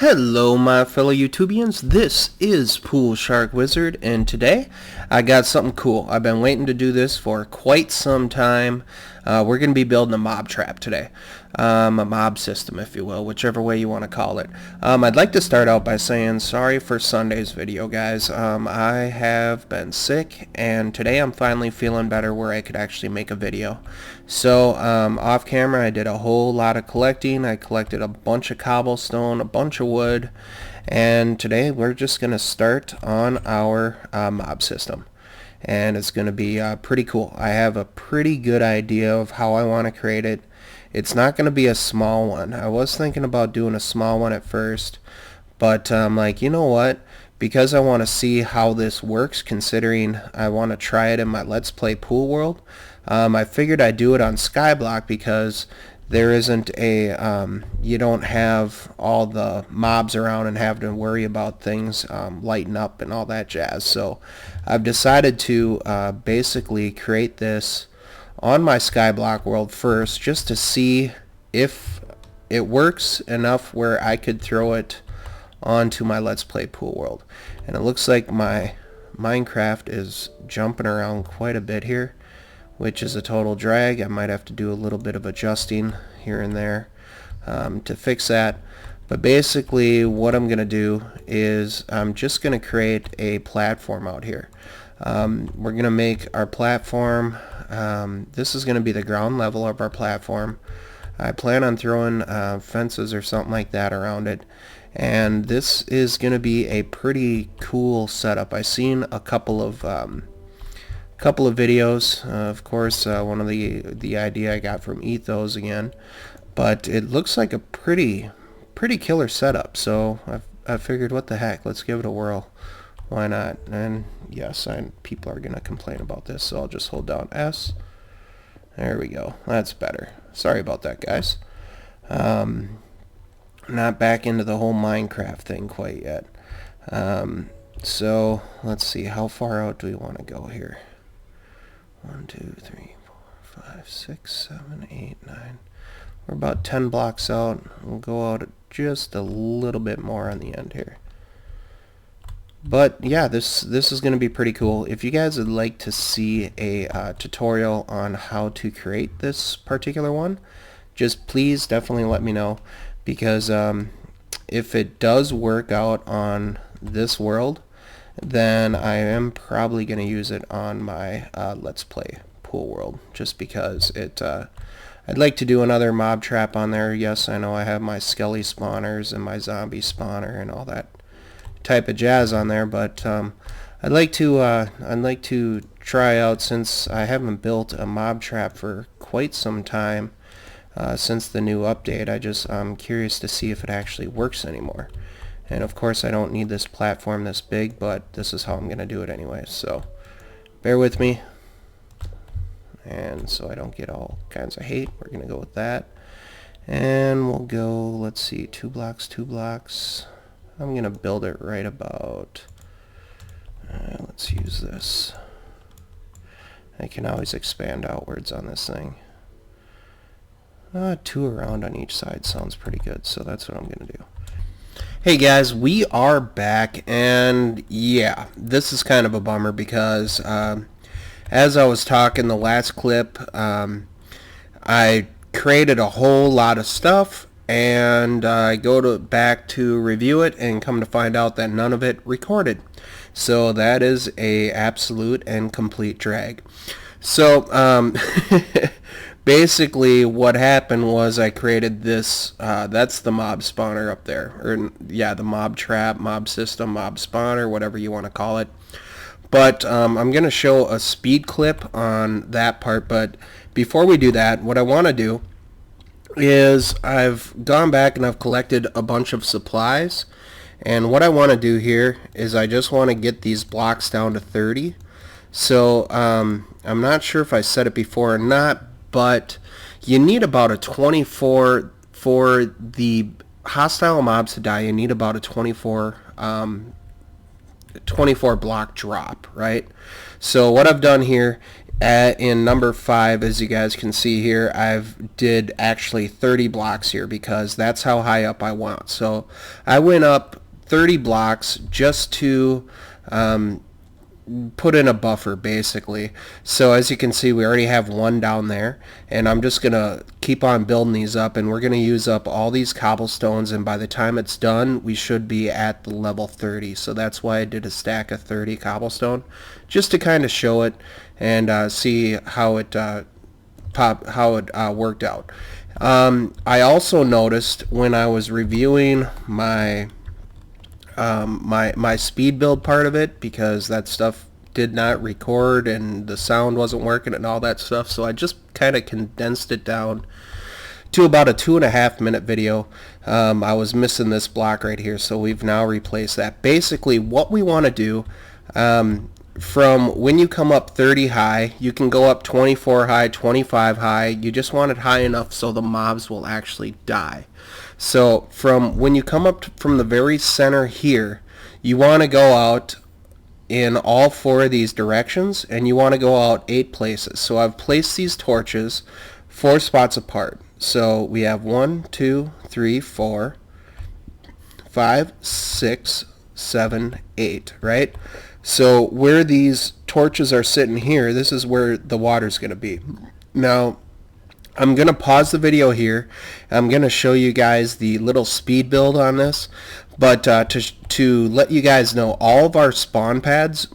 Hello my fellow YouTubians, this is PoolSharkWizard, and today I got something cool. I've been waiting to do this for quite some time. We're going to be building a mob trap today. A mob system, if you will, whichever way you want to call it. I'd like to start out by saying sorry for Sunday's video, guys. I have been sick, and today I'm finally feeling better where I could actually make a video. So off camera I did a whole lot of collecting. I collected a bunch of cobblestone, a bunch of wood, and today we're just going to start on our mob system. And it's going to be pretty cool. I have a pretty good idea of how I want to create it. It's not going to be a small one. I was thinking about doing a small one at first, but I'm like, you know what? Because I want to see how this works, considering I want to try it in my Let's Play Pool World, I figured I'd do it on SkyBlock because there isn't a, you don't have all the mobs around and have to worry about things lighting up and all that jazz. So I've decided to basically create this on my SkyBlock world first, just to see if it works enough where I could throw it onto my Let's Play Pool World. And it looks like my Minecraft is jumping around quite a bit here, which is a total drag. I might have to do a little bit of adjusting here and there to fix that. But basically what I'm going to do is I'm just going to create a platform out here. We're going to make our platform, this is going to be the ground level of our platform. I plan on throwing fences or something like that around it. And this is going to be a pretty cool setup. I've seen a couple of videos. Of course, one of the idea I got from Ethos again, but it looks like a pretty killer setup. So I figured, what the heck, let's give it a whirl. Why not? And yes, people are gonna complain about this, so I'll just hold down S. There we go. That's better. Sorry about that, guys. Not back into the whole Minecraft thing quite yet. So let's see, how far out do we want to go here? 1, 2, 3, 4, 5, 6, 7, 8, 9. We're about 10 blocks out. We'll go out just a little bit more on the end here. But yeah, this is going to be pretty cool. If you guys would like to see a tutorial on how to create this particular one, just please definitely let me know, because if it does work out on this world, then I am probably going to use it on my Let's Play Pool World, just because I'd like to do another mob trap on there. Yes, I know I have my skelly spawners and my zombie spawner and all that type of jazz on there, but I'd like to try out, since I haven't built a mob trap for quite some time since the new update. I'm curious to see if it actually works anymore. And of course I don't need this platform this big, but this is how I'm going to do it anyway. So bear with me. And so I don't get all kinds of hate, we're going to go with that. And we'll go, let's see, 2 blocks, 2 blocks. I'm going to build it right about, let's use this. I can always expand outwards on this thing. 2 around on each side sounds pretty good, so that's what I'm going to do. Hey guys, we are back, and yeah, this is kind of a bummer because as I was talking the last clip, I created a whole lot of stuff, and I go back to review it and come to find out that none of it recorded. So that is a absolute and complete drag. So basically what happened was I created this, that's the mob spawner up there, or yeah, the mob trap, mob system, mob spawner, whatever you want to call it. But I'm going to show a speed clip on that part, but before we do that, what I want to do is I've gone back and I've collected a bunch of supplies, and what I want to do here is I just want to get these blocks down to 30. So I'm not sure if I said it before or not, but you need about a 24 for the hostile mobs to die. You need about a 24 block drop, right? So what I've done here, in number 5, as you guys can see here, I've did actually 30 blocks here because that's how high up I want. So I went up 30 blocks just to put in a buffer basically. So as you can see, we already have one down there, and I'm just gonna keep on building these up, and we're gonna use up all these cobblestones, and by the time it's done we should be at the level 30. So that's why I did a stack of 30 cobblestone, just to kind of show it and see how it worked out. I also noticed when I was reviewing my my speed build part of it, because that stuff did not record and the sound wasn't working and all that stuff, so I just kind of condensed it down to about a 2.5 minute video. I was missing this block right here, so we've now replaced that. Basically what we want to do, from when you come up 30 high, you can go up 24 high, 25 high. You just want it high enough so the mobs will actually die. So from when you come up from the very center here, you want to go out in all 4 of these directions, and you want to go out 8 places. So I've placed these torches 4 spots apart. So we have 1, 2, 3, 4, 5, 6, 7, 8, right? So where these torches are sitting here, this is where the water's going to be. Now, I'm going to pause the video here. I'm going to show you guys the little speed build on this. But to let you guys know, all of our spawn pads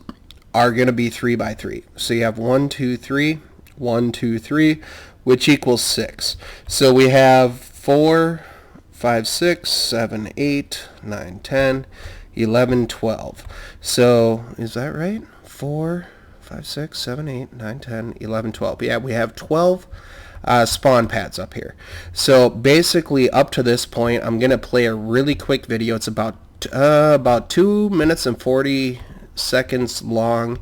are going to be 3 by 3. So you have 1, 2, 3, 1, 2, 3, which equals 6. So we have 4, 5, 6, 7, 8, 9, 10, 11, 12. So is that right? 4, 5, 6, 7, 8, 9, 10, 11, 12. Yeah, we have 12 spawn pads up here. So basically up to this point, I'm going to play a really quick video. It's about 2 minutes and 40 seconds long.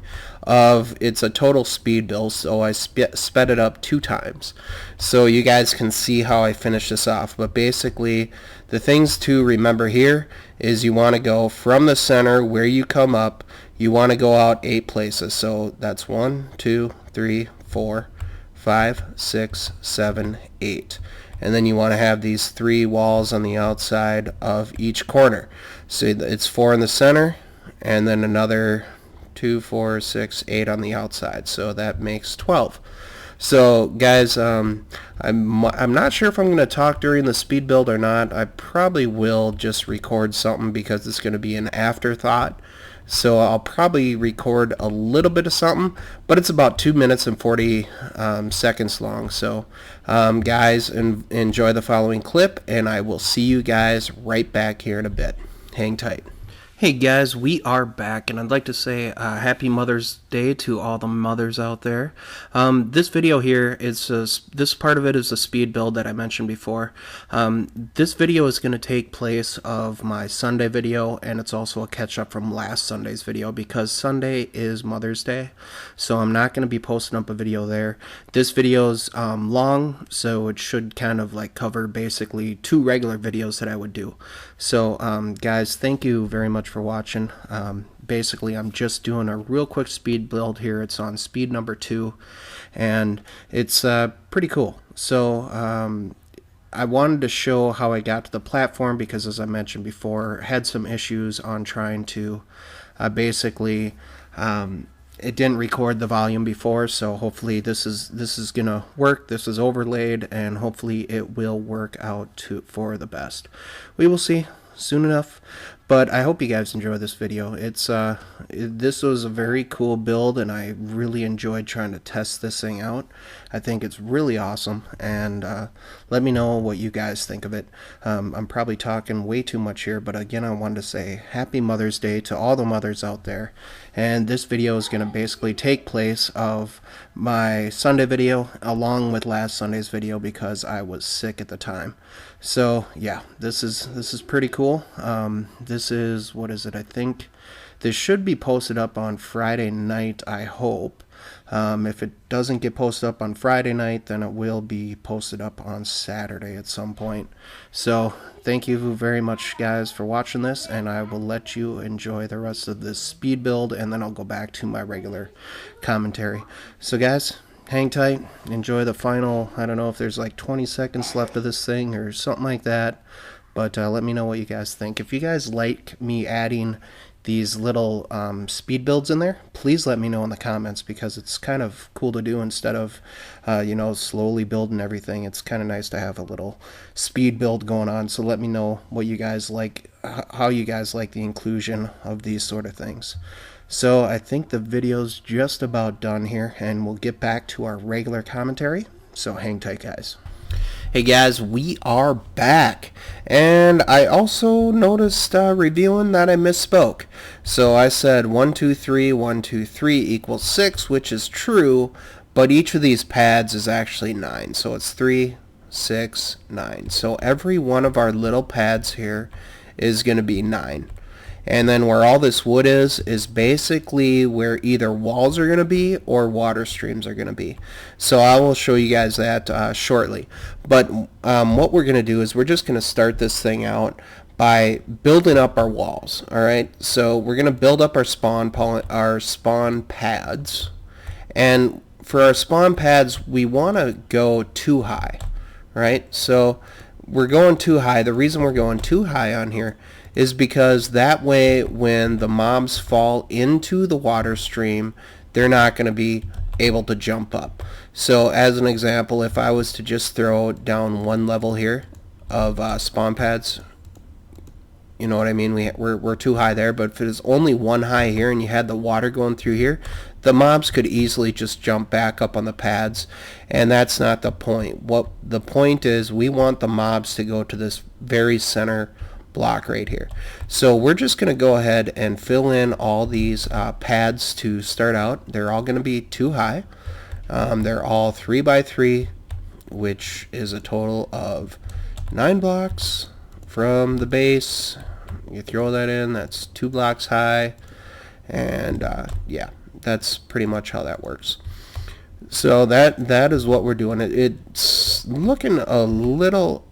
It's a total speed build, so I sped it up 2 times so you guys can see how I finish this off. But basically the things to remember here is you want to go from the center where you come up, you want to go out 8 places. So that's 1, 2, 3, 4, 5, 6, 7, 8. And then you want to have these 3 walls on the outside of each corner. So it's 4 in the center, and then another 2, 4, 6, 8 on the outside. So that makes 12. So guys, I'm not sure if I'm going to talk during the speed build or not. I probably will just record something because it's going to be an afterthought. So I'll probably record a little bit of something, but it's about 2 minutes and 40 seconds long. So guys, enjoy the following clip, and I will see you guys right back here in a bit. Hang tight. Hey guys, we are back, and I'd like to say happy Mother's Day to all the mothers out there. This video here is this part of it is a speed build that I mentioned before. This video is going to take place of my Sunday video, and it's also a catch up from last Sunday's video because Sunday is Mother's Day, so I'm not going to be posting up a video there. This video's long, so it should kind of like cover basically 2 regular videos that I would do. So guys, thank you very much for watching. Basically I'm just doing a real quick speed build here. It's on speed number 2, and it's pretty cool. So I wanted to show how I got to the platform because, as I mentioned before, had some issues on trying to basically it didn't record the volume before, so hopefully this is gonna work. This is overlaid, and hopefully it will work out for the best. We will see soon enough, but I hope you guys enjoy this video. This was a very cool build, and I really enjoyed trying to test this thing out. I think it's really awesome, and let me know what you guys think of it. I'm probably talking way too much here, but again, I wanted to say happy Mother's Day to all the mothers out there. And this video is going to basically take place of my Sunday video along with last Sunday's video because I was sick at the time. So yeah, this is pretty cool. This is, what is it? I think this should be posted up on Friday night, I hope. If it doesn't get posted up on Friday night, then it will be posted up on Saturday at some point. So thank you very much, guys, for watching this, and I will let you enjoy the rest of this speed build, and then I'll go back to my regular commentary. So guys, hang tight, enjoy the final, I don't know if there's like 20 seconds left of this thing or something like that, but let me know what you guys think. If you guys like me adding these little speed builds in there, please let me know in the comments, because it's kind of cool to do instead of slowly building everything. It's kind of nice to have a little speed build going on. So let me know what you guys like, how you guys like the inclusion of these sort of things. So I think the video's just about done here, and we'll get back to our regular commentary. So hang tight, guys. Hey guys, we are back, and I also noticed revealing that I misspoke. So I said 1 2 3 1 2 3 equals 6, which is true, but each of these pads is actually 9. So it's 3 6 9. So every one of our little pads here is going to be 9. And then where all this wood is basically where either walls are going to be or water streams are going to be. So I will show you guys that shortly. But what we're going to do is we're just going to start this thing out by building up our walls. Alright, so we're going to build up our spawn pads. And for our spawn pads, we want to go too high. Right, so we're going too high. The reason we're going too high on here is because that way when the mobs fall into the water stream, they're not going to be able to jump up. So as an example, if I was to just throw down one level here of spawn pads, you know what I mean, we're too high there, but if it is only one high here and you had the water going through here, the mobs could easily just jump back up on the pads, and that's not the point. What the point is, we want the mobs to go to this very center block right here. So we're just going to go ahead and fill in all these pads to start out. They're all going to be too high. They're all 3 by 3, which is a total of 9 blocks from the base. You throw that in, that's 2 blocks high, and yeah, that's pretty much how that works. So that is what we're doing. It's looking a little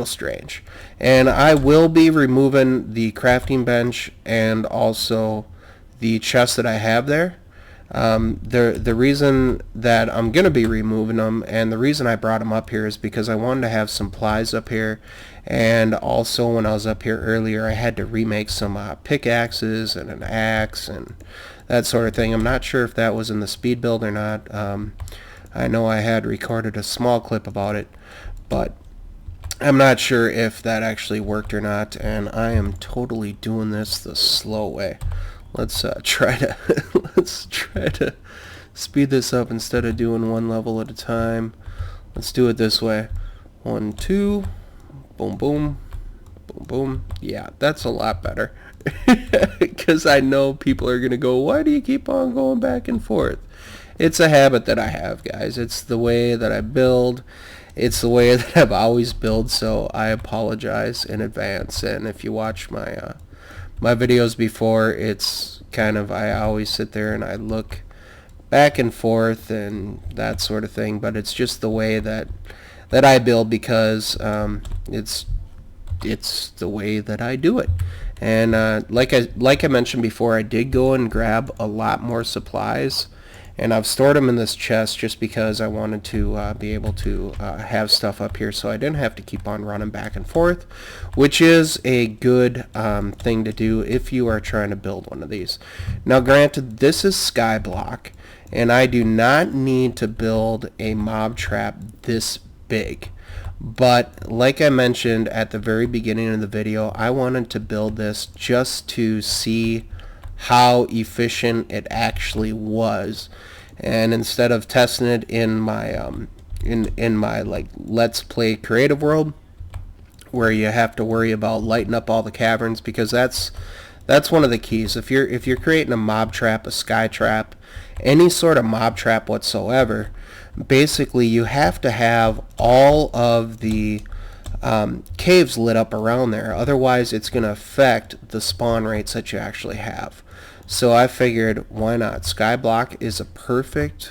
strange, and I will be removing the crafting bench and also the chest that I have there. The reason that I'm going to be removing them, and the reason I brought them up here, is because I wanted to have some plies up here, and also when I was up here earlier I had to remake some pickaxes and an axe and that sort of thing. I'm not sure if that was in the speed build or not. I know I had recorded a small clip about it, but I'm not sure if that actually worked or not, and I am totally doing this the slow way. Let's try to speed this up instead of doing one level at a time. Let's do it this way. 1 2, boom boom, boom boom. Yeah, that's a lot better, because I know people are gonna go, why do you keep on going back and forth? It's a habit that I have, guys. It's the way that I build. It's the way that I've always built, so I apologize in advance. And if you watch my my videos before, it's kind of, I always sit there and I look back and forth and that sort of thing, but it's just the way that I build, because it's the way that I do it. And like I mentioned before, I did go and grab a lot more supplies, and I've stored them in this chest just because I wanted to be able to have stuff up here so I didn't have to keep on running back and forth, which is a good thing to do if you are trying to build one of these. Now granted, this is SkyBlock, and I do not need to build a mob trap this big. But like I mentioned at the very beginning of the video, I wanted to build this just to see how efficient it actually was, and instead of testing it in my in my like Let's Play creative world, where you have to worry about lighting up all the caverns, because that's one of the keys. If you're creating a mob trap, a sky trap, any sort of mob trap whatsoever, basically you have to have all of the caves lit up around there. Otherwise it's going to affect the spawn rates that you actually have. So I figured, why not? SkyBlock is a perfect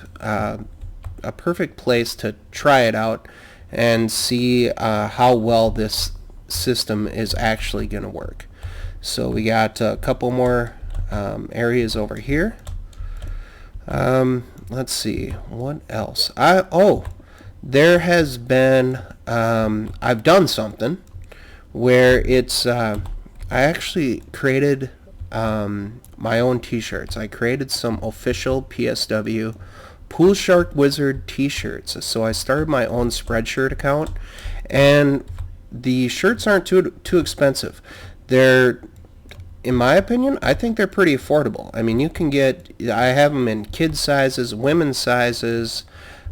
place to try it out and see how well this system is actually going to work. So we got a couple more areas over here. Let's see, what else? There has been, I've done something where it's, I actually created my own t-shirts. I created some official PSW PoolSharkWizard t-shirts. So I started my own Spreadshirt account, and the shirts aren't too expensive. They're, in my opinion, I think they're pretty affordable. I mean, you can get, I have them in kid sizes, women's sizes,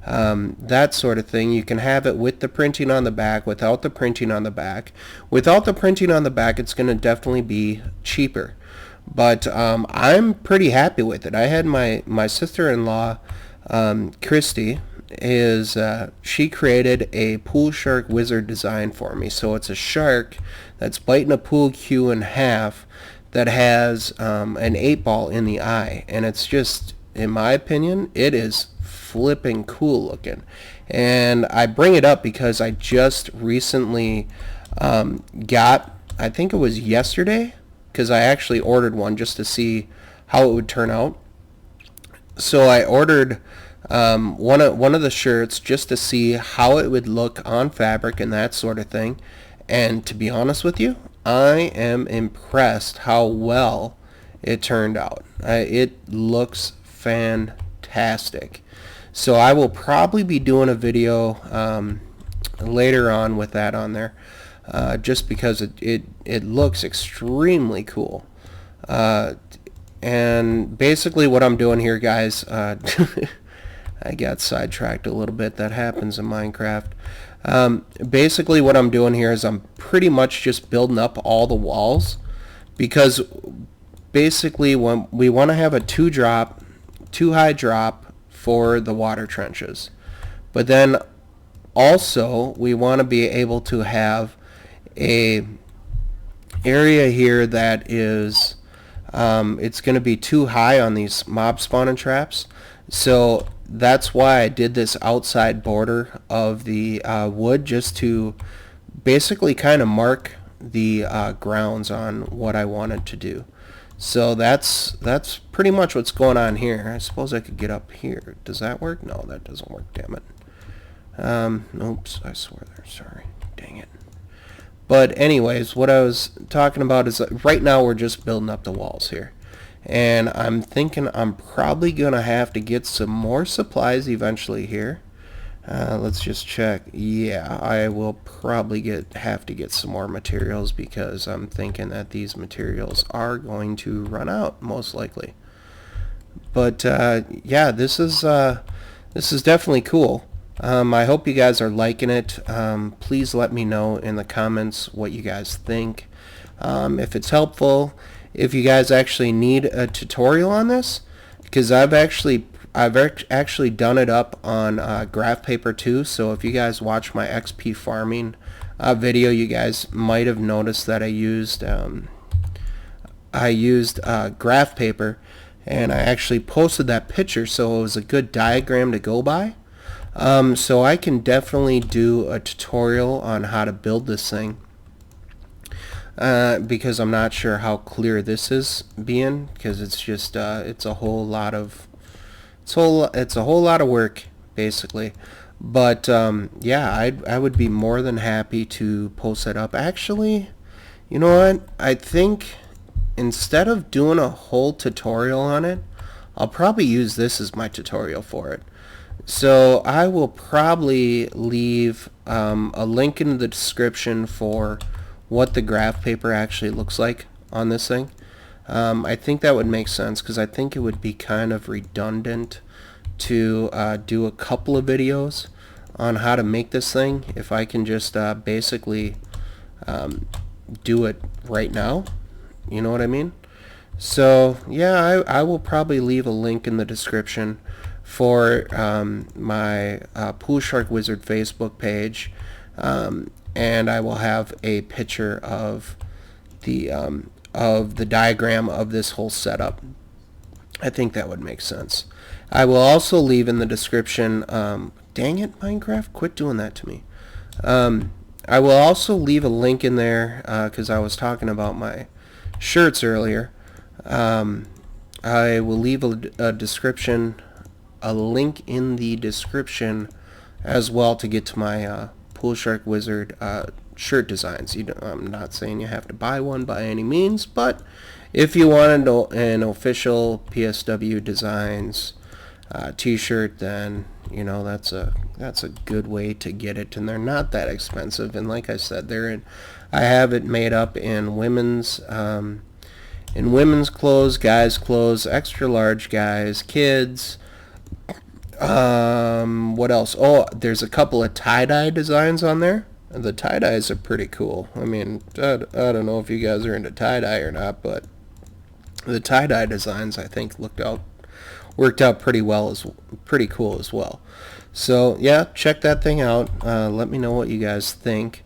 that sort of thing. You can have it with the printing on the back, without the printing on the back. Without the printing on the back, it's going to definitely be cheaper. But I'm pretty happy with it. I had my sister-in-law, Christy, she created a PoolSharkWizard design for me. So it's a shark that's biting a pool cue in half that has an 8-ball in the eye. And it's just, in my opinion, it is flipping cool looking. And I bring it up because I just recently got, I think it was yesterday, because I actually ordered one just to see how it would turn out. So I ordered one of the shirts just to see how it would look on fabric and that sort of thing. And to be honest with you, I am impressed how well it turned out. It looks fantastic. So I will probably be doing a video later on with that on there, just because it looks extremely cool. And basically what I'm doing here, guys, I got sidetracked a little bit. That happens in Minecraft. Basically what I'm doing here is I'm pretty much just building up all the walls, because basically when we want to have a two high drop for the water trenches, but then also we want to be able to have a area here that is it's going to be too high on these mob spawning traps. So that's why I did this outside border of the wood, just to basically kind of mark the grounds on what I wanted to do. So that's pretty much what's going on here. I suppose I could get up here. Does that work? No, that doesn't work, damn it. Oops, I swear there, sorry. Dang it. But anyways, what I was talking about is that right now we're just building up the walls here. And I'm thinking I'm probably going to have to get some more supplies eventually here. Let's just check. Yeah, I will probably have to get some more materials, because I'm thinking that these materials are going to run out, most likely. But yeah, this is definitely cool. I hope you guys are liking it. Please let me know in the comments what you guys think. If it's helpful, if you guys actually need a tutorial on this, because I've actually done it up on graph paper too. So if you guys watch my XP farming video, you guys might have noticed that I used graph paper, and I actually posted that picture, so it was a good diagram to go by. So I can definitely do a tutorial on how to build this thing, because I'm not sure how clear this is being, because it's just it's a whole lot of work basically. But yeah, I would be more than happy to post that up. Actually, you know what, I think instead of doing a whole tutorial on it, I'll probably use this as my tutorial for it. So I will probably leave a link in the description for what the graph paper actually looks like on this thing. I think that would make sense, because I think it would be kind of redundant to do a couple of videos on how to make this thing if I can just basically do it right now. You know what I mean? So yeah, I will probably leave a link in the description for my PoolSharkWizard Facebook page, and I will have a picture of the diagram of this whole setup. I think that would make sense. I will also leave in the description, dang it, Minecraft, quit doing that to me. I will also leave a link in there, because I was talking about my shirts earlier. I will leave a description, a link in the description as well to get to my PoolSharkWizard shirt designs. I'm not saying you have to buy one by any means, but if you wanted an official PSW Designs t-shirt, then that's a good way to get it, and they're not that expensive. And like I said, I have it made up in women's clothes, guys' clothes, extra large guys, kids. What else? Oh, there's a couple of tie-dye designs on there. The tie-dyes are pretty cool. I mean, I don't know if you guys are into tie-dye or not, but the tie-dye designs I think worked out pretty cool as well. So yeah, check that thing out. Let me know what you guys think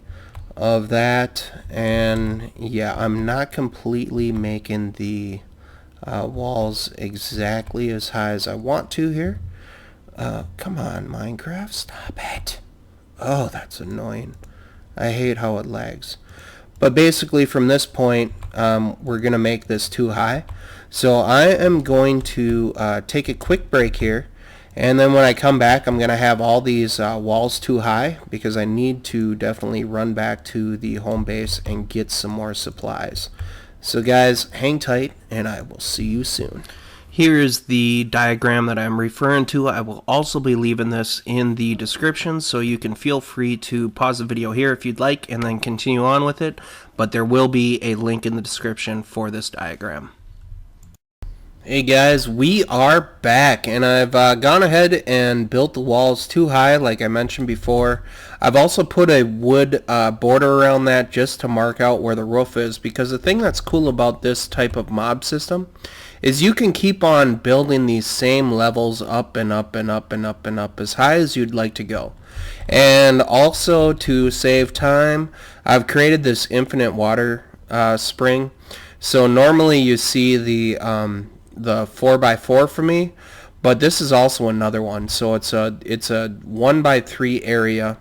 of that. And yeah, I'm not completely making the walls exactly as high as I want to here. Come on, Minecraft, stop it. Oh, that's annoying. I hate how it lags. But basically from this point, we're going to make this too high. So I am going to take a quick break here. And then when I come back, I'm going to have all these walls too high, because I need to definitely run back to the home base and get some more supplies. So guys, hang tight, and I will see you soon. Here is the diagram that I'm referring to. I will also be leaving this in the description, so you can feel free to pause the video here if you'd like and then continue on with it. But there will be a link in the description for this diagram. Hey guys, we are back, and I've gone ahead and built the walls too high like I mentioned before. I've also put a wood border around that just to mark out where the roof is, because the thing that's cool about this type of mob system is you can keep on building these same levels up and up and up and up and up as high as you'd like to go. And also, to save time, I've created this infinite water spring. So normally you see the 4x4 for me, but this is also another one. So it's a 1x3 area,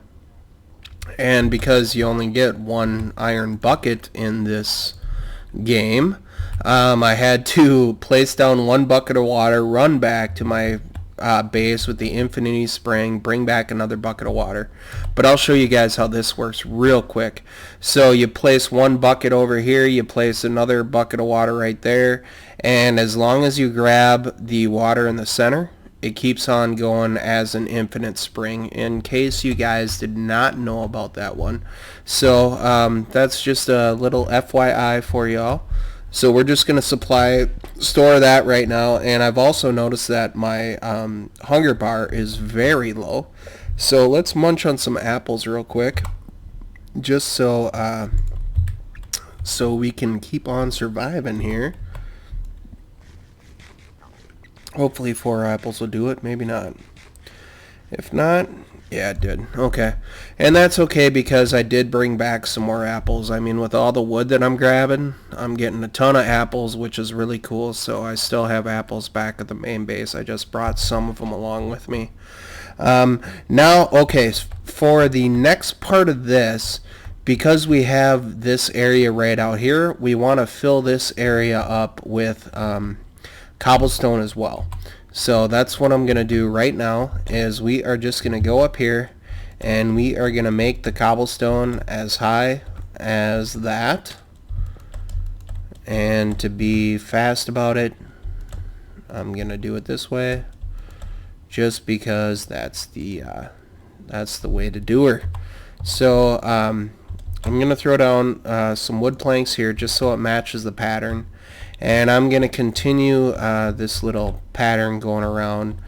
and because you only get one iron bucket in this game, I had to place down one bucket of water, run back to my base with the infinity spring, bring back another bucket of water. But I'll show you guys how this works real quick. So you place one bucket over here, you place another bucket of water right there, and as long as you grab the water in the center, it keeps on going as an infinite spring, in case you guys did not know about that one. So that's just a little FYI for y'all. So we're just going to store that right now. And I've also noticed that my hunger bar is very low. So let's munch on some apples real quick, just so we can keep on surviving here. Hopefully 4 apples will do it, maybe not. If not, yeah, it did. Okay. And that's okay, because I did bring back some more apples. I mean, with all the wood that I'm grabbing, I'm getting a ton of apples, which is really cool. So I still have apples back at the main base. I just brought some of them along with me. Now, okay, for the next part of this, because we have this area right out here, we want to fill this area up with cobblestone as well. So that's what I'm going to do right now, is we are just going to go up here and we are going to make the cobblestone as high as that. And to be fast about it, I'm going to do it this way, just because that's the way to do her. So I'm going to throw down some wood planks here just so it matches the pattern. And I'm going to continue this little pattern going around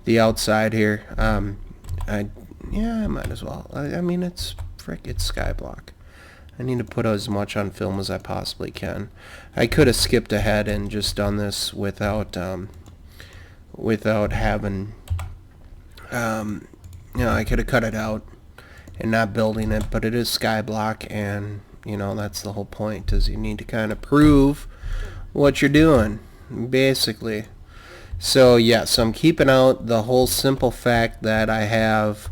the outside here. I might as well. I mean, it's SkyBlock. I need to put as much on film as I possibly can. I could have skipped ahead and just done this without having, I could have cut it out and not building it, but it is SkyBlock, and that's the whole point, is you need to kind of prove what you're doing, basically. So yes, I'm keeping out the whole simple fact that I have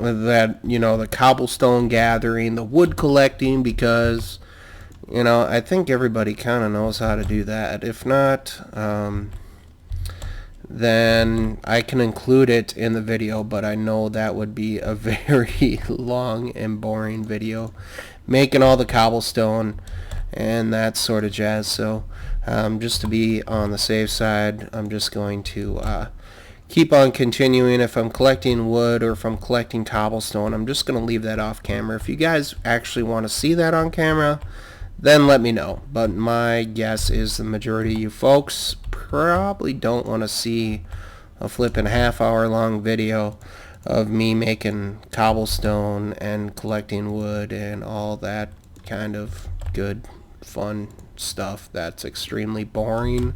that, you know, the cobblestone gathering, the wood collecting, because, you know, I think everybody kind of knows how to do that. If not, then I can include it in the video, but I know that would be a very long and boring video, making all the cobblestone and that sort of jazz. So just to be on the safe side, I'm just going to keep on continuing. If I'm collecting wood or if I'm collecting cobblestone, I'm just going to leave that off camera. If you guys actually want to see that on camera, then let me know. But my guess is the majority of you folks probably don't want to see a flippin' half-hour long video of me making cobblestone and collecting wood and all that kind of good fun stuff that's extremely boring,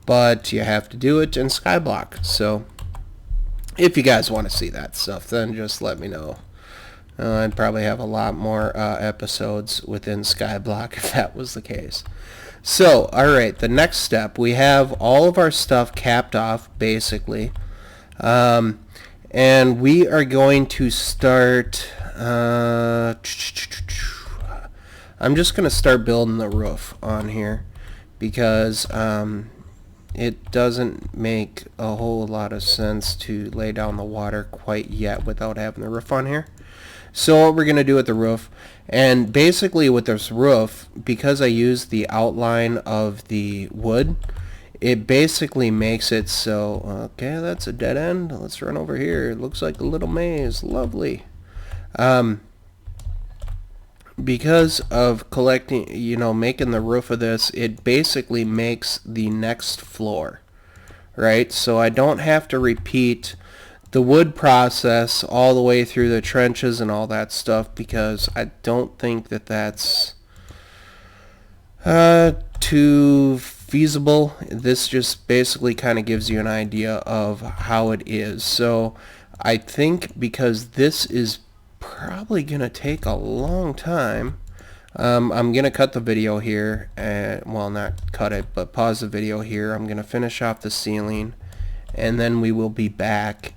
but you have to do it in SkyBlock. So if you guys want to see that stuff, then just let me know. I'd probably have a lot more episodes within SkyBlock if that was the case. So, alright, the next step, we have all of our stuff capped off, basically. And we are going to start... I'm just going to start building the roof on here, because it doesn't make a whole lot of sense to lay down the water quite yet without having the roof on here. So what we're going to do with the roof, and basically with this roof, because I used the outline of the wood, it basically makes it so, okay, that's a dead end. Let's run over here. It looks like a little maze. Lovely. Because of collecting, you know, making the roof of this, it basically makes the next floor, right? So I don't have to repeat the wood process all the way through the trenches and all that stuff, because I don't think that that's too feasible. This just basically kind of gives you an idea of how it is. So I think because this is probably going to take a long time, I'm going to cut the video here, and, well, not cut it, but pause the video here. I'm going to finish off the ceiling, and then we will be back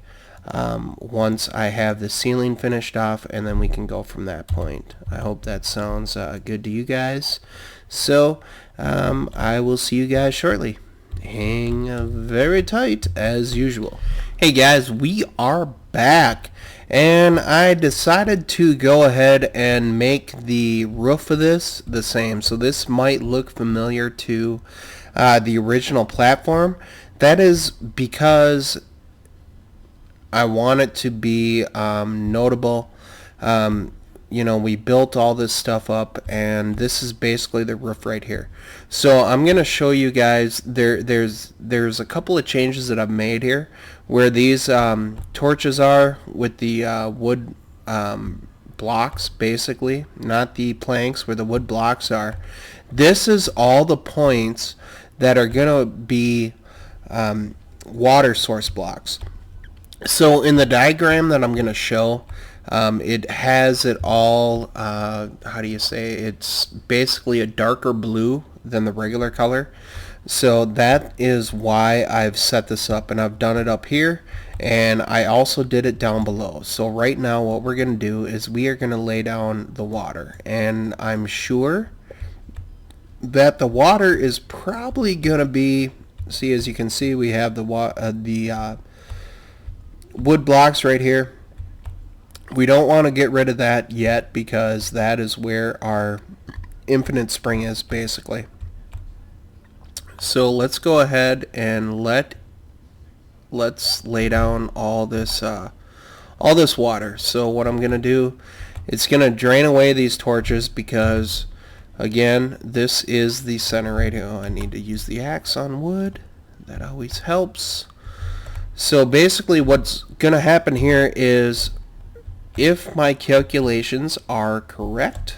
once I have the ceiling finished off, and then we can go from that point. I hope that sounds good to you guys. So I will see you guys shortly. Hang very tight as usual. Hey guys, we are back, and I decided to go ahead and make the roof of this the same. So this might look familiar to the original platform. That is because I want it to be notable. You know, we built all this stuff up, and this is basically the roof right here. So I'm gonna show you guys. There's a couple of changes that I've made here, where these torches are with the wood blocks, basically, not the planks, where the wood blocks are. This is all the points that are gonna be water source blocks. So in the diagram that I'm going to show, it has it all, how do you say, it's basically a darker blue than the regular color. So that is why I've set this up, and I've done it up here, and I also did it down below. So right now what we're going to do is we are going to lay down the water, and I'm sure that the water is probably going to be, see, as you can see, we have the wood blocks right here. We don't want to get rid of that yet, because that is where our infinite spring is, basically. So let's go ahead and let's lay down all this water. So what I'm gonna do, it's gonna drain away these torches, because again, this is the center right here. Oh, I need to use the axe on wood. That always helps. So basically what's going to happen here is, if my calculations are correct,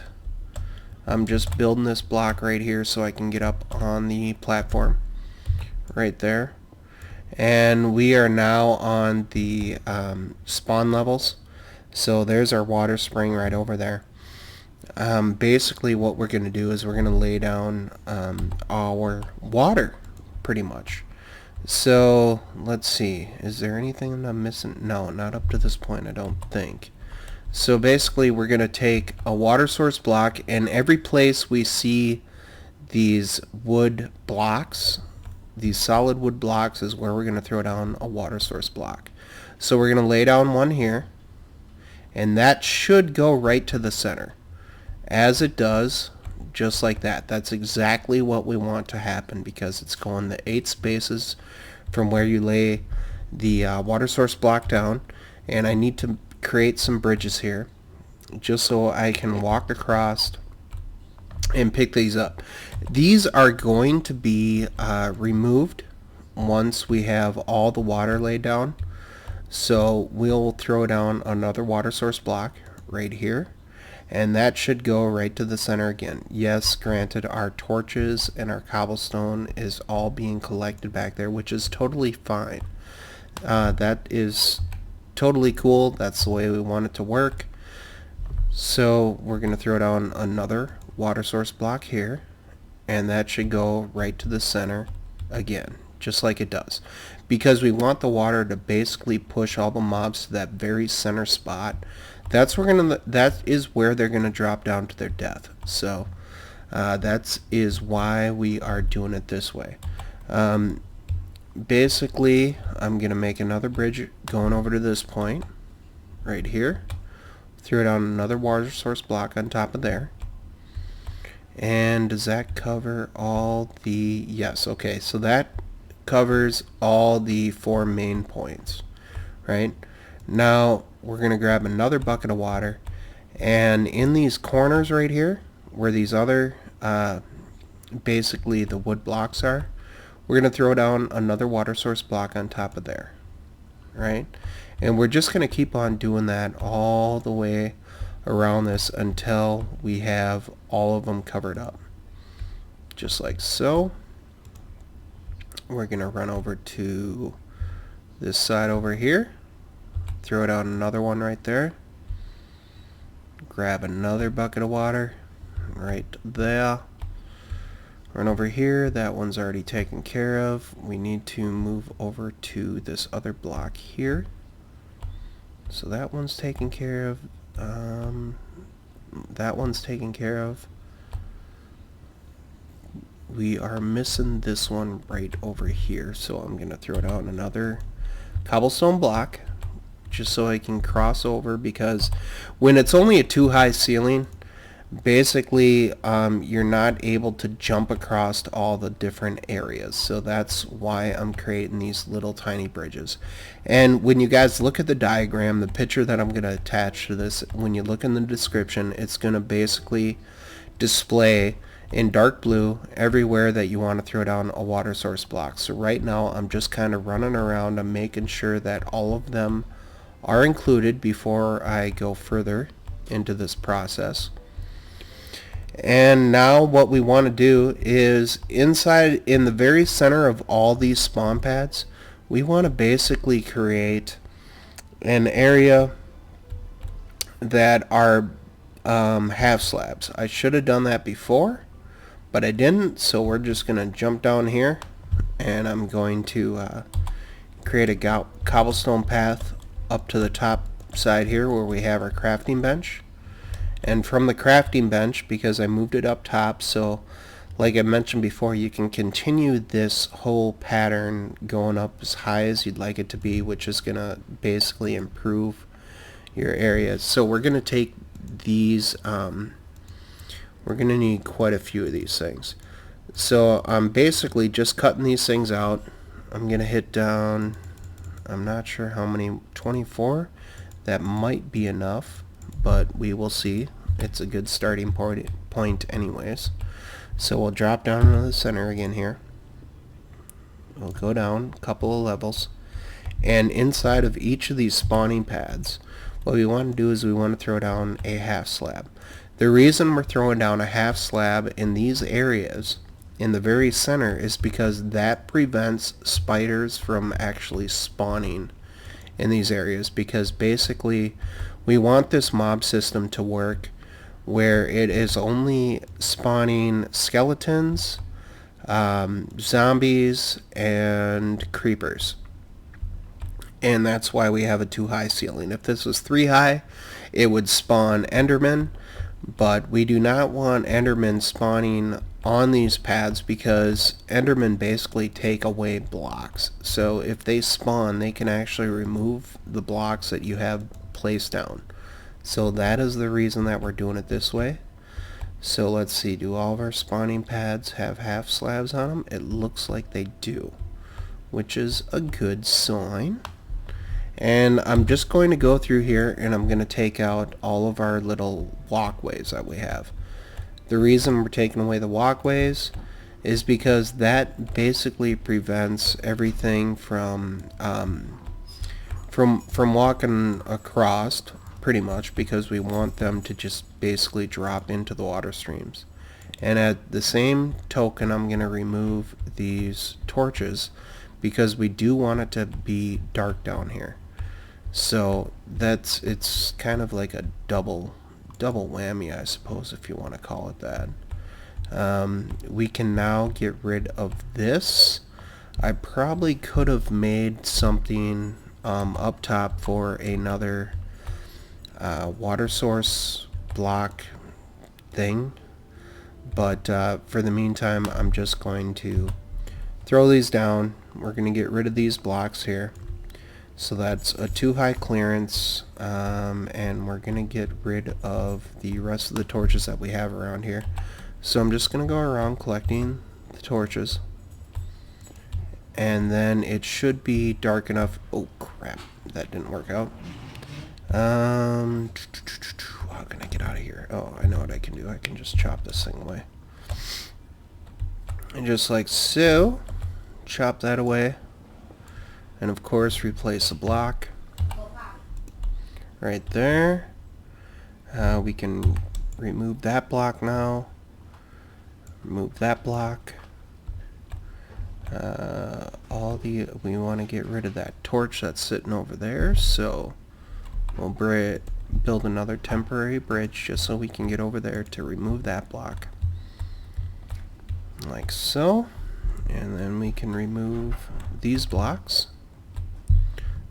I'm just building this block right here so I can get up on the platform right there. And we are now on the spawn levels. So there's our water spring right over there. Basically what we're going to do is we're going to lay down our water pretty much. So let's see, is there anything I'm missing? No, not up to this point, I don't think. So basically we're going to take a water source block, and every place we see these wood blocks, these solid wood blocks, is where we're going to throw down a water source block. So we're going to lay down one here, and that should go right to the center. As it does, just like that. That's exactly what we want to happen, because it's going the 8 spaces from where you lay the water source block down. And I need to create some bridges here just so I can walk across and pick these up. These are going to be removed once we have all the water laid down. So we'll throw down another water source block right here, and that should go right to the center again. Yes, granted, our torches and our cobblestone is all being collected back there, which is totally fine. That is totally cool. That's the way we want it to work. So we're going to throw down another water source block here, and that should go right to the center again, just like it does, because we want the water to basically push all the mobs to that very center spot. That is where they're going to drop down to their death. So that is why we are doing it this way. Basically, I'm going to make another bridge going over to this point right here. Throw down another water source block on top of there. And does that cover all the... Yes, okay, so that covers all the 4 main points, right? Now we're going to grab another bucket of water, and in these corners right here where these other basically the wood blocks are, we're going to throw down another water source block on top of there, right? And we're just going to keep on doing that all the way around this until we have all of them covered up, just like so. We're going to run over to this side over here, throw down another one right there, grab another bucket of water right there, run over here. That one's already taken care of. We need to move over to this other block here. So that one's taken care of. That one's taken care of. We are missing this one right over here, so I'm going to throw down another cobblestone block just so I can cross over, because when it's only a 2-high ceiling, basically you're not able to jump across all the different areas. So that's why I'm creating these little tiny bridges. And when you guys look at the diagram, the picture that I'm going to attach to this, when you look in the description, it's going to basically display in dark blue everywhere that you want to throw down a water source block. So right now I'm just kind of running around. I'm making sure that all of them are included before I go further into this process. And now what we want to do is, inside in the very center of all these spawn pads, we want to basically create an area that are half slabs. I should have done that before, but I didn't, so we're just going to jump down here, and I'm going to create a cobblestone path up to the top side here where we have our crafting bench. And from the crafting bench, because I moved it up top, so like I mentioned before, you can continue this whole pattern going up as high as you'd like it to be, which is going to basically improve your areas. So we're going to take these, we're going to need quite a few of these things. So I'm basically just cutting these things out. I'm going to hit down, I'm not sure how many, 24? That might be enough, but we will see. It's a good starting point anyways. So we'll drop down into the center again here. We'll go down a couple of levels, and inside of each of these spawning pads, what we want to do is we want to throw down a half slab. The reason we're throwing down a half slab in these areas in the very center is because that prevents spiders from actually spawning in these areas, because basically we want this mob system to work where it is only spawning skeletons, zombies, and creepers. And that's why we have a 2 high ceiling. If this was 3 high, it would spawn Endermen, but we do not want Endermen spawning on these pads because Endermen basically take away blocks. So if they spawn, they can actually remove the blocks that you have placed down. So that is the reason that we're doing it this way. So let's see, do all of our spawning pads have half slabs on them? It looks like they do, which is a good sign. And I'm just going to go through here and I'm going to take out all of our little walkways that we have. The reason we're taking away the walkways is because that basically prevents everything from walking across, pretty much, because we want them to just basically drop into the water streams. And at the same token, I'm going to remove these torches because we do want it to be dark down here. So it's kind of like a double whammy, I suppose, if you want to call it that. We can now get rid of this. I probably could have made something up top for another water source block thing, but for the meantime I'm just going to throw these down. We're going to get rid of these blocks here. So that's a 2 high clearance, and we're going to get rid of the rest of the torches that we have around here. So I'm just going to go around collecting the torches, and then it should be dark enough. Oh crap, that didn't work out. How can I get out of here? Oh, I know what I can do. I can just chop this thing away. And just like so, chop that away. And of course replace a block right there. We can remove that block now. Remove that block. We want to get rid of that torch that's sitting over there, so we'll build another temporary bridge just so we can get over there to remove that block. Like so. And then we can remove these blocks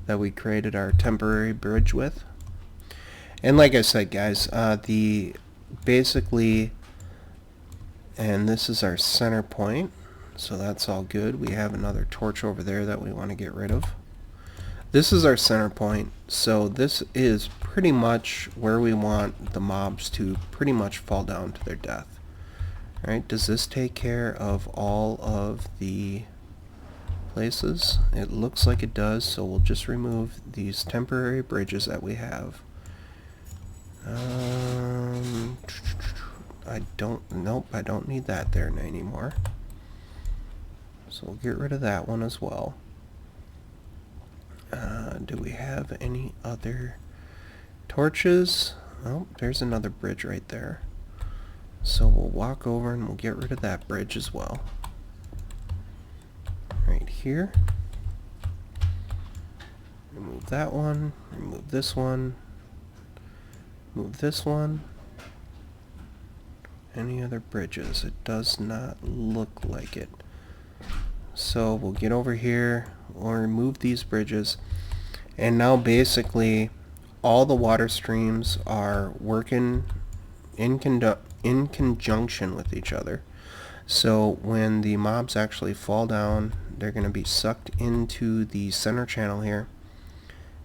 that we created our temporary bridge with. And like I said, guys, basically, and this is our center point, so that's all good. We have another torch over there that we want to get rid of. This is our center point, so this is pretty much where we want the mobs to pretty much fall down to their death. Alright, does this take care of all of the places? It looks like it does, so we'll just remove these temporary bridges that we have. Nope, I don't need that there anymore. So we'll get rid of that one as well. Do we have any other torches? Oh, there's another bridge right there. So we'll walk over and we'll get rid of that bridge as well. Right here. Remove that one, remove this one, move this one. Any other bridges? It does not look like it. So we'll get over here, we'll remove these bridges, and now basically all the water streams are working in conjunction with each other. So when the mobs actually fall down, they're going to be sucked into the center channel here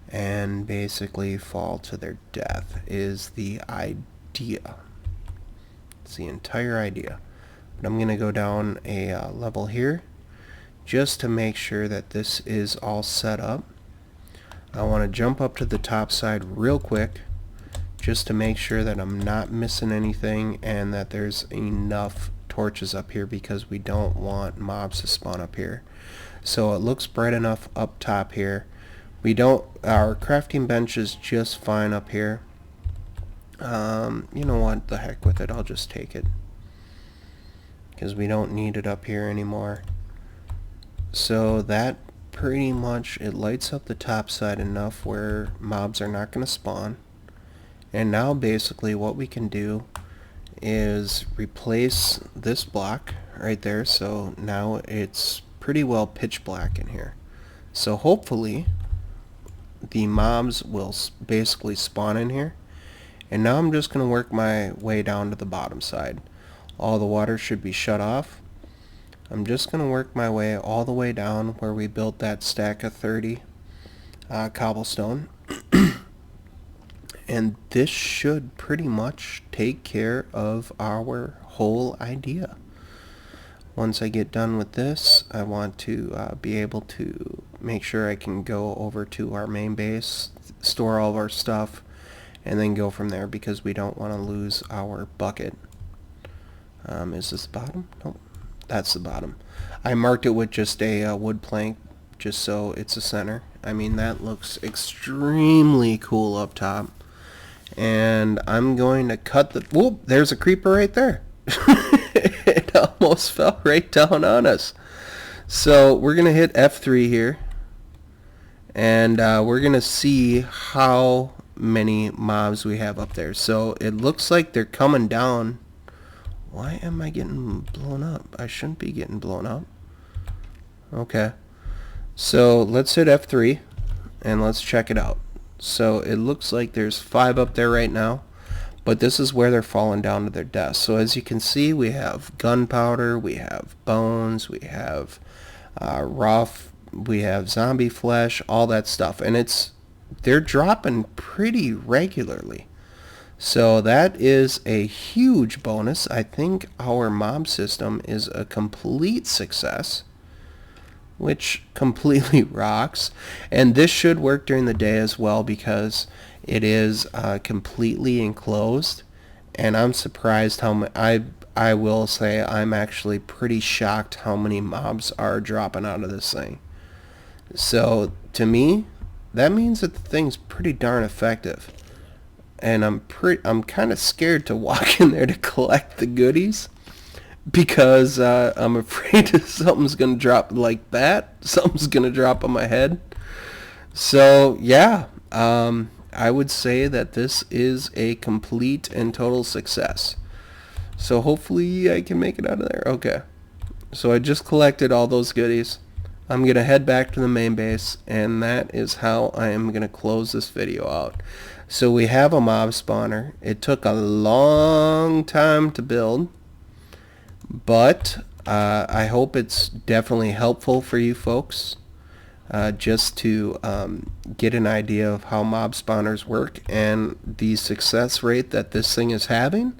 and basically fall to their death is the idea. It's the entire idea. But I'm going to go down a level here just to make sure that this is all set up. I want to jump up to the top side real quick just to make sure that I'm not missing anything and that there's enough torches up here because we don't want mobs to spawn up here. So it looks bright enough up top here. Our crafting bench is just fine up here. You know what, the heck with it, I'll just take it because we don't need it up here anymore. So that pretty much, it lights up the top side enough where mobs are not going to spawn. And now basically what we can do is replace this block right there, so now it's pretty well pitch black in here. So hopefully the mobs will basically spawn in here. And now I'm just going to work my way down to the bottom side. All the water should be shut off. I'm just going to work my way all the way down where we built that stack of 30 cobblestone. And this should pretty much take care of our whole idea. Once I get done with this, I want to be able to make sure I can go over to our main base, store all of our stuff, and then go from there, because we don't want to lose our bucket. Is this the bottom? Nope, that's the bottom. I marked it with just a wood plank, just so it's a center. I mean, that looks extremely cool up top. And I'm going to cut the... Whoop, there's a creeper right there. It almost fell right down on us. So we're going to hit F3 here. And we're going to see how many mobs we have up there. So it looks like they're coming down. Why am I getting blown up? I shouldn't be getting blown up. Okay. So let's hit F3 and let's check it out. So it looks like there's 5 up there right now, but this is where they're falling down to their deaths. So as you can see, we have gunpowder, we have bones, we have rough, we have zombie flesh, all that stuff, and they're dropping pretty regularly. So that is a huge bonus. I think our mob system is a complete success, which completely rocks. And this should work during the day as well, because it is completely enclosed. And I'm surprised how I will say I'm actually pretty shocked how many mobs are dropping out of this thing. So to me, that means that the thing's pretty darn effective. And I'm kind of scared to walk in there to collect the goodies, because I'm afraid something's going to drop like that. Something's going to drop on my head. So, yeah, I would say that this is a complete and total success. So hopefully I can make it out of there. Okay. So I just collected all those goodies. I'm going to head back to the main base, and that is how I am going to close this video out. So we have a mob spawner. It took a long time to build, but I hope it's definitely helpful for you folks, just to get an idea of how mob spawners work and the success rate that this thing is having.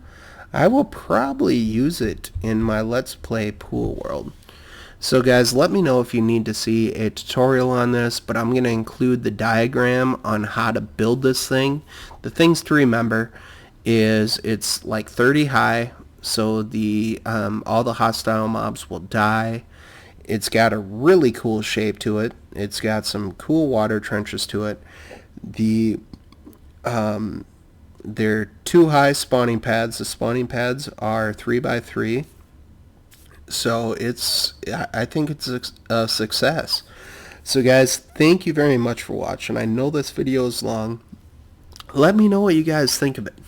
I will probably use it in my Let's Play Pool World. So guys, let me know if you need to see a tutorial on this, but I'm going to include the diagram on how to build this thing. The things to remember is it's like 30 high, so the all the hostile mobs will die. It's got a really cool shape to it. It's got some cool water trenches to it. They're 2 high spawning pads. The spawning pads are 3x3. So I think it's a success. So guys, thank you very much for watching. I know this video is long. Let me know what you guys think of it.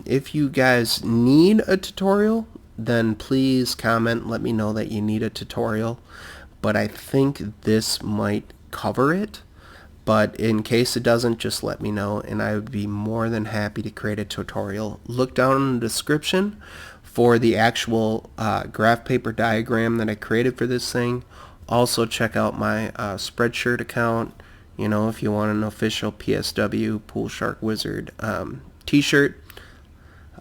If you guys need a tutorial, then please comment. Let me know that you need a tutorial. But I think this might cover it. But in case it doesn't, just let me know, and I would be more than happy to create a tutorial. Look down in the description for the actual graph paper diagram that I created for this thing. Also check out my Spreadshirt account, you know, if you want an official PSW PoolSharkWizard t-shirt.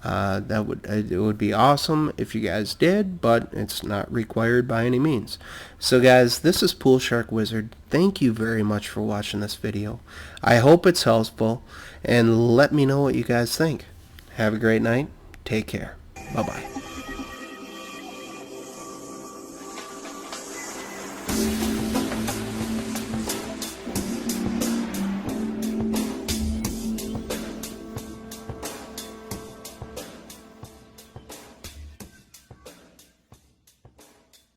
It would be awesome if you guys did, but it's not required by any means. So guys, this is PoolSharkWizard. Thank you very much for watching this video. I hope it's helpful, and let me know what you guys think. Have a great night. Take care. Bye-bye.